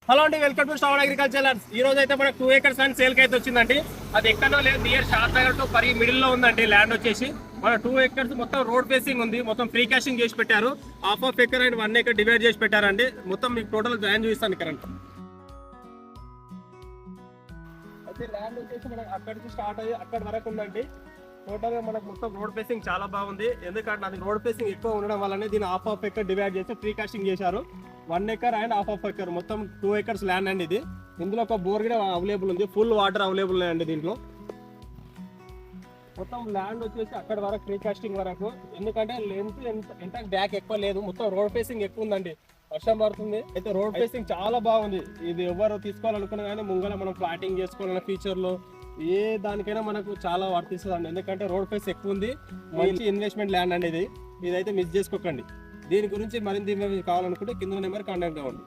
Hello అండి, welcome to Shravana agriculture lands. ఈ రోజు అయితే మనకు 2 acres ల్యాండ్ సేల్ కి అయితే వచ్చిందండి. అది ఎక్కడో లేదు, నియర్ షాద్ నగర్ టు పరి మిడిల్ లో ఉందండి. ల్యాండ్ వచ్చేసి మన 2 acres మొత్తం రోడ్ ఫేసింగ్ ఉంది. మొత్తం ఫ్రీ క్యాషింగ్ చేసి పెట్టారు. Half acre and 1 acre divide చేసి పెట్టారండి. మొత్తం మీకు టోటల్ ల్యాండ్ చూపిస్తాను కరెంట్. అయితే ల్యాండ్ వచ్చేసి మనకు అక్కడి నుంచి స్టార్ట్ అయ్యి అక్కడి వరకు ఉందండి. టోటల్ గా మనకు మొత్తం రోడ్ ఫేసింగ్ చాలా బాగుంది. ఎందుకంటే అది రోడ్ ఫేసింగ్ ఎక్కువ ఉండడం వల్లనే దీన్ని హాఫ్ ఎకర్ డివైడ్ చేసి ఫ్రీ కాస్టింగ్ చేశారు. 1 acre అండ్ హాఫ్ ఎకర్ మొత్తం 2 acres ల్యాండ్ అండి ఇది. ఇందులో ఒక బోర్ కూడా అవైలబుల్ ఉంది, ఫుల్ వాటర్ అవైలబుల్ ఉన్నాయండి దీంట్లో. మొత్తం ల్యాండ్ వచ్చేసి అక్కడ వరకు ఫ్రీ కాస్టింగ్ వరకు. ఎందుకంటే లెంత్ ఎంత బ్యాక్ ఎక్కువ లేదు, మొత్తం రోడ్ ఫేసింగ్ ఎక్కువ ఉందండి. వర్షం పడుతుంది అయితే రోడ్ ఫేసింగ్ చాలా బాగుంది. ఇది ఎవరు తీసుకోవాలనుకున్నా కానీ ముంగల మనం ప్లాటింగ్ చేసుకోవాలన్న ఫీచర్లో ఏ దానికైనా మనకు చాలా వర్తిస్తుంది. ఎందుకంటే రోడ్ ఫేస్ ఎక్కువ ఉంది, మంచి ఇన్వెస్ట్మెంట్ ల్యాండ్ అండి ఇది. ఇదైతే మిస్ చేసుకోకండి. దీని గురించి మరింత కావాలనుకుంటే కింద నెంబర్ కాంటాక్ట్ అవ్వండి.